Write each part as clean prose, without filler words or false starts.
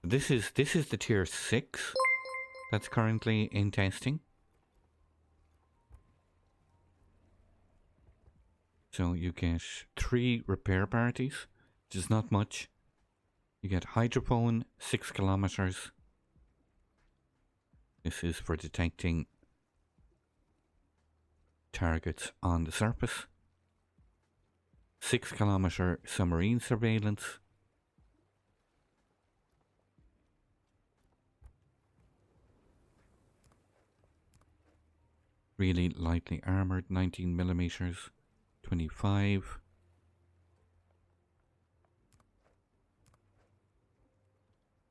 This is the tier 6 that's currently in testing. So you get 3 repair parties, which is not much. You get hydrophone, 6 kilometers. This is for detecting targets on the surface. 6 kilometer submarine surveillance. Really lightly armored, 19 millimeters, 25.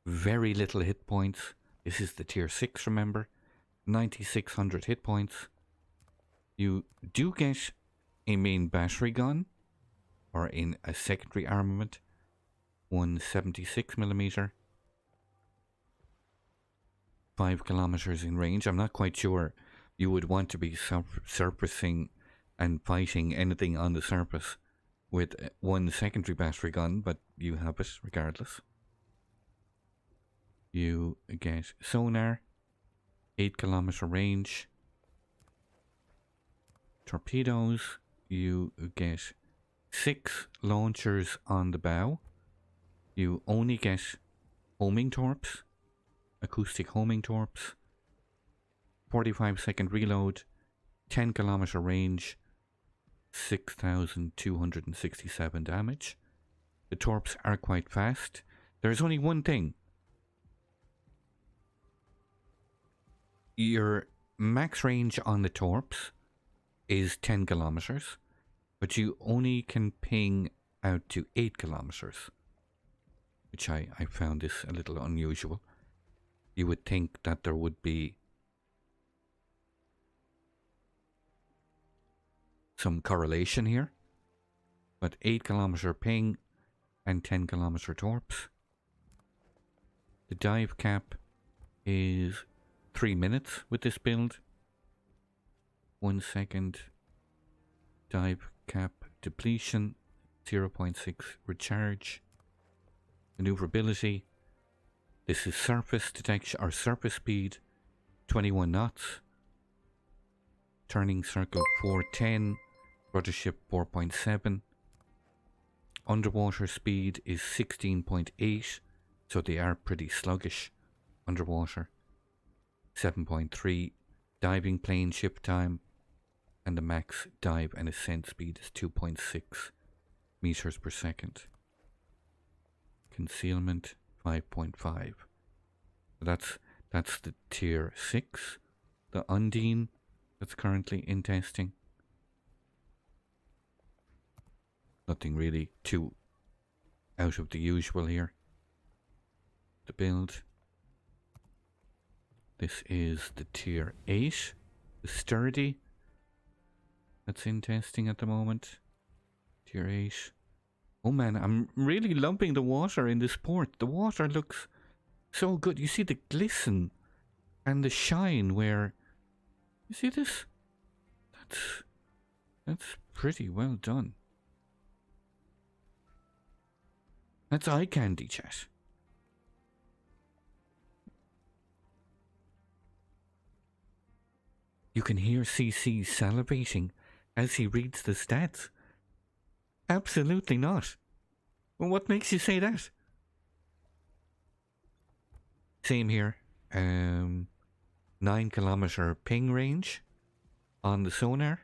Very little hit points. This is the tier 6, remember? 9,600 hit points. You do get a main battery gun, or in a secondary armament, 176 millimeter, 5 kilometers in range. I'm not quite sure you would want to be surfacing and fighting anything on the surface with one secondary battery gun, but you have it regardless. You get sonar, 8 kilometer range. Torpedoes, you get 6 launchers on the bow. You only get homing torps, acoustic homing torps, 45-second reload, 10 kilometer range, 6,267 damage. The torps are quite fast. There's only one thing. Your max range on the torps is 10 kilometers, but you only can ping out to 8 kilometers, which I found this a little unusual. You would think that there would be some correlation here, but 8 kilometer ping and 10 kilometer torps. The dive cap is 3 minutes with this build. 1 second dive cap depletion, 0.6 recharge. Maneuverability. This is surface detection or surface speed, 21 knots. Turning circle 410. Rudder ship 4.7. Underwater speed is 16.8, so they are pretty sluggish underwater. 7.3. Diving plane ship time, and the max dive and ascent speed is 2.6 meters per second. Concealment 5.5. That's the tier 6. The Undine that's currently in testing. Nothing really too out of the usual here. The build. This is the tier 8, the Sturdy. That's in testing at the moment. Tier 8. Oh man, I'm really loving the water in this port. The water looks so good. You see the glisten and the shine where... You see this? That's pretty well done. That's eye candy, chat. You can hear CC salivating as he reads the stats. Absolutely not. Well, what makes you say that? Same here. 9 kilometer ping range on the sonar.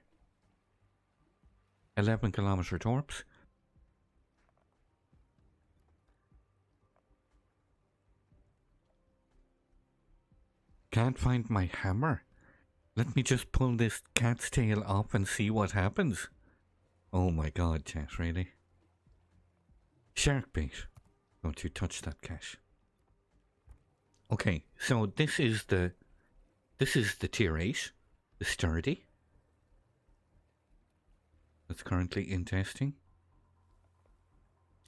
11 kilometer torps. Can't find my hammer. Let me just pull this cat's tail off and see what happens. Oh my god, chat, really? Shark bait. Don't you touch that, cat. Okay, so this is the tier 8, the Sturdy. That's currently in testing.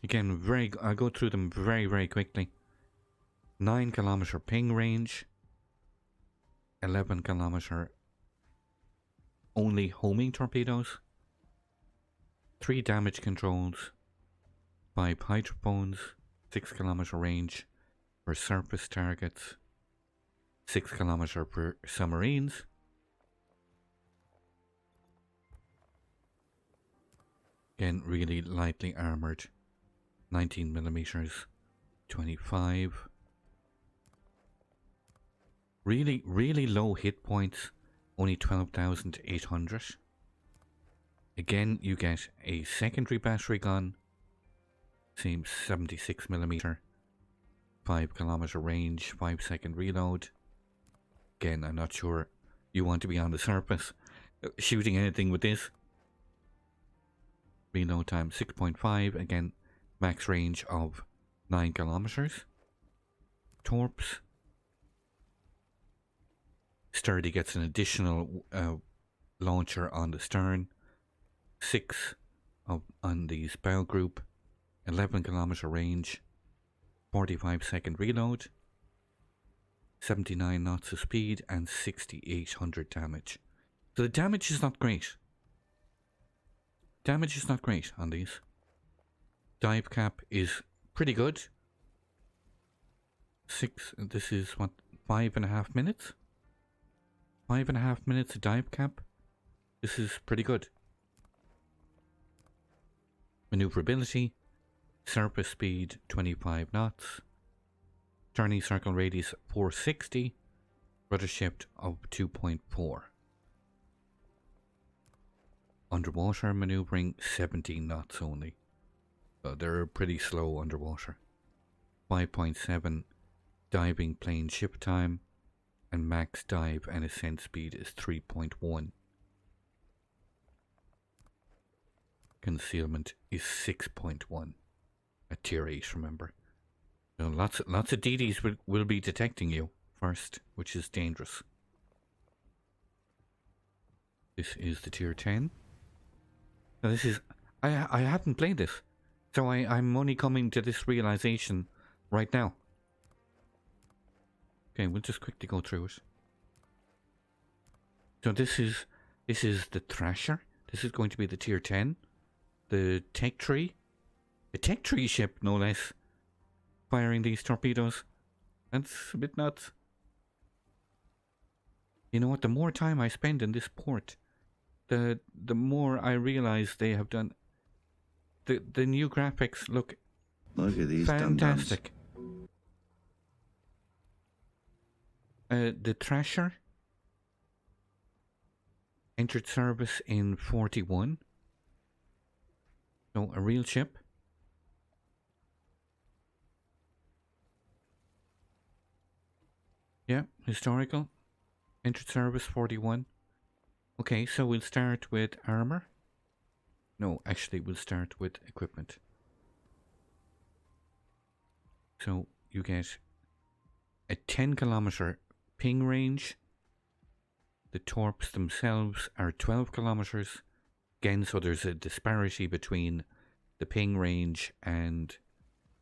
Again, I'll go through them very, very quickly. 9 kilometer ping range. 11 kilometer only homing torpedoes. 3 damage controls. 5 hydrophones. 6 kilometer range. for surface targets. 6 kilometer per submarines. Again, really lightly armoured. 19 millimeters, 25. Really low hit points, only 12,800. Again, you get a secondary battery gun, same 76 millimeter, 5 kilometer range, 5-second reload. Again, I'm not sure you want to be on the surface shooting anything with this. Reload time 6.5, again, max range of 9 kilometers. Torps. Sturdy gets an additional launcher on the stern, 6 on the bow group, 11 kilometer range, 45-second reload, 79 knots of speed, and 6,800 damage. So the damage is not great. Damage is not great on these. Dive cap is pretty good. This is what, 5.5 minutes? 5.5 minutes of dive cap. This is pretty good. Maneuverability, surface speed 25 knots, turning circle radius 460, rudder shift of 2.4. Underwater maneuvering 17 knots only. So they're pretty slow underwater. 5.7 diving plane ship time, and max dive and ascent speed is 3.1. Concealment is 6.1 at tier 8, remember. So lots of DDs will be detecting you first, which is dangerous. This is the tier 10. Now this is, I hadn't played this, so I'm only coming to this realization right now. Okay, we'll just quickly go through it. So this is the Thrasher. This is going to be the tier 10. The Tech Tree. A Tech Tree ship, no less, firing these torpedoes. That's a bit nuts. You know what, the more time I spend in this port, the more I realize they have done. The new graphics look at these fantastic. The Thrasher entered service in 41. So a real ship. Yeah, historical. Entered service 41. Okay, so we'll start with armor. No, actually we'll start with equipment. So you get a 10 kilometer ping range. The torps themselves are 12 kilometers. Again, so there's a disparity between the ping range and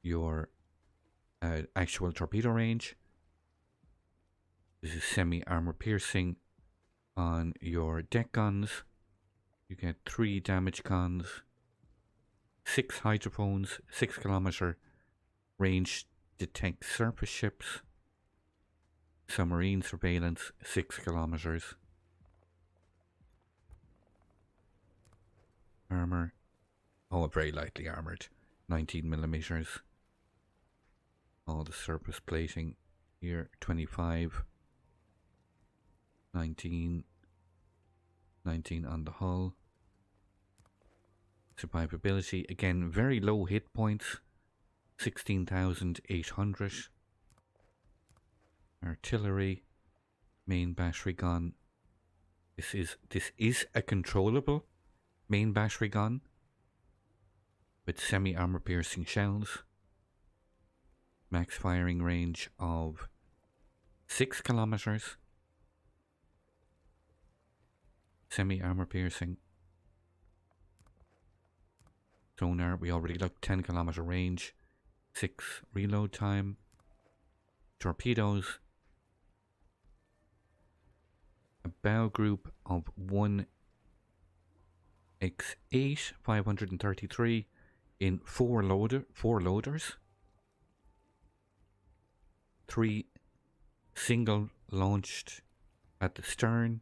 your actual torpedo range. This is semi-armor piercing on your deck guns. You get 3 damage guns, 6 hydrophones, 6 kilometer range detect surface ships, submarine surveillance 6 kilometers. Armor, oh, very lightly armored, 19 millimeters. All the surface plating here, 25, 19 on the hull. Survivability, again, very low hit points, 16,800. Artillery, main battery gun. This is a controllable main battery gun with semi-armor piercing shells. Max firing range of 6 kilometers. Semi-armor piercing. Sonar, we already looked, 10 kilometer range, 6 reload time. Torpedoes, a bow group of 1 X8 533 in 4 loaders. 3 single launched at the stern,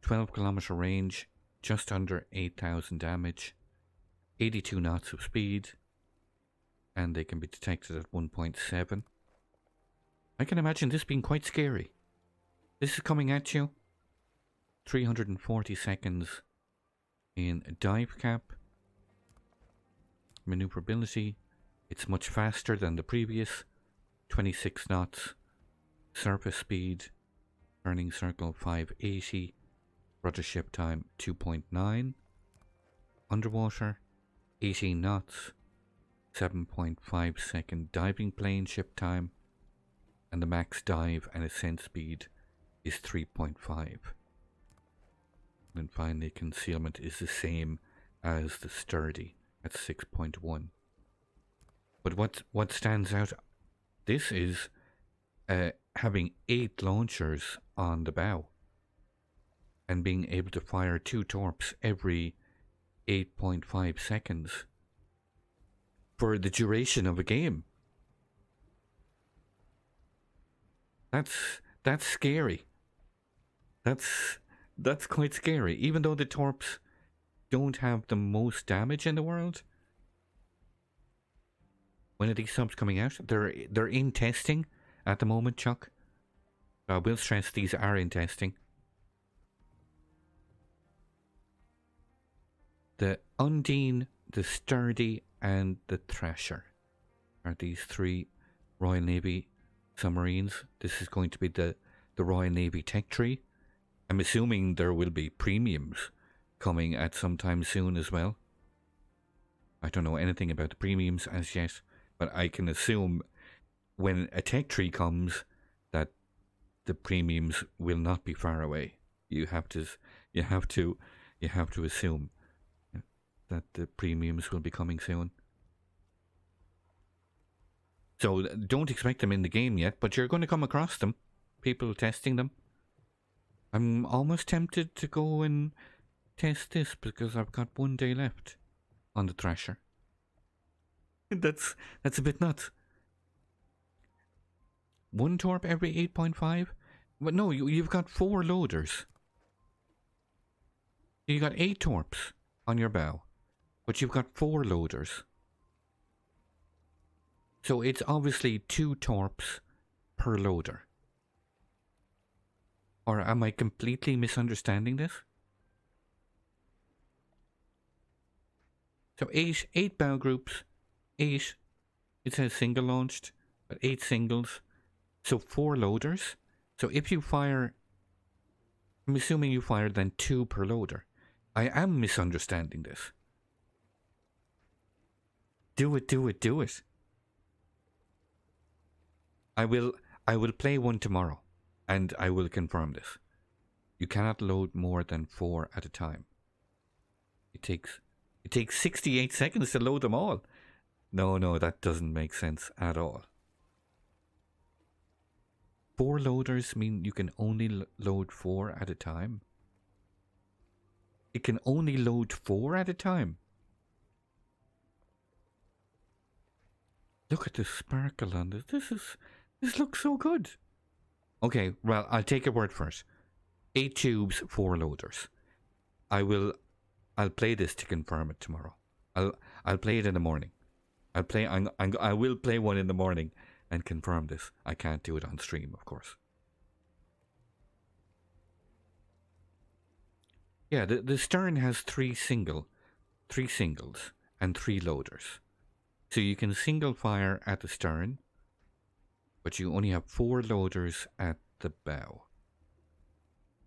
12 km range, just under 8,000 damage, 82 knots of speed, and they can be detected at 1.7. I can imagine this being quite scary. This is coming at you. 340 seconds in dive cap. Maneuverability, it's much faster than the previous. 26 knots. Surface speed, turning circle 580. Rudder ship time 2.9. Underwater, 18 knots. 7.5 second diving plane ship time. And the max dive and ascent speed is 3.5. And finally, concealment is the same as the Sturdy at 6.1. But what stands out, this is having 8 launchers on the bow and being able to fire 2 torps every 8.5 seconds for the duration of a game. That's scary. That's quite scary. Even though the torps don't have the most damage in the world. When are these subs coming out? They're in testing at the moment, Chuck. I will stress these are in testing. The Undine, the Sturdy, and the Thrasher are these 3 Royal Navy submarines. This is going to be the Royal Navy tech tree. I'm assuming there will be premiums coming at some time soon as well. I don't know anything about the premiums as yet, but I can assume when a tech tree comes that the premiums will not be far away. You have to assume that the premiums will be coming soon. So don't expect them in the game yet, but you're going to come across them. People testing them. I'm almost tempted to go and test this because I've got 1 day left on the Thrasher. That's a bit nuts. 1 torp every 8.5? But no, you've got 4 loaders. You got 8 torps on your bow, but you've got 4 loaders. So it's obviously 2 torps per loader. Or am I completely misunderstanding this? So 8 bow groups, 8, it says single launched, but 8 singles. So 4 loaders. So if you fire, I'm assuming you fire then 2 per loader. I am misunderstanding this. Do it. I will play one tomorrow, and I will confirm this. You cannot load more than 4 at a time. It takes 68 seconds to load them all. No, that doesn't make sense at all. 4 loaders mean you can only load 4 at a time. It can only load 4 at a time. Look at the sparkle on this. This looks so good. Okay, well, I'll take your word for it. 8 tubes, 4 loaders. I'll play this to confirm it tomorrow. I'll play it in the morning. I will play one in the morning and confirm this. I can't do it on stream, of course. Yeah, the stern has 3 singles and 3 loaders. So you can single fire at the stern, but you only have 4 loaders at the bow.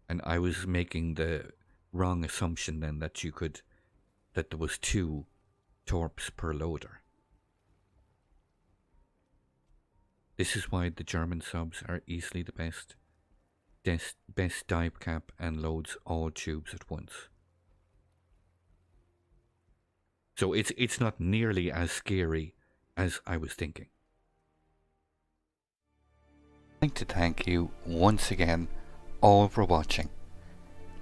And I was making the wrong assumption then that there was 2 torps per loader. This is why the German subs are easily the best. Best dive cap and loads all tubes at once. So it's not nearly as scary as I was thinking. I'd like to thank you once again all for watching.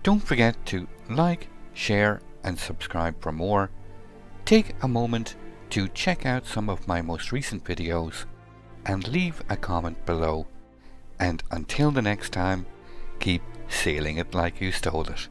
Don't forget to like, share and subscribe for more. Take a moment to check out some of my most recent videos and leave a comment below. And until the next time, keep sailing it like you stole it.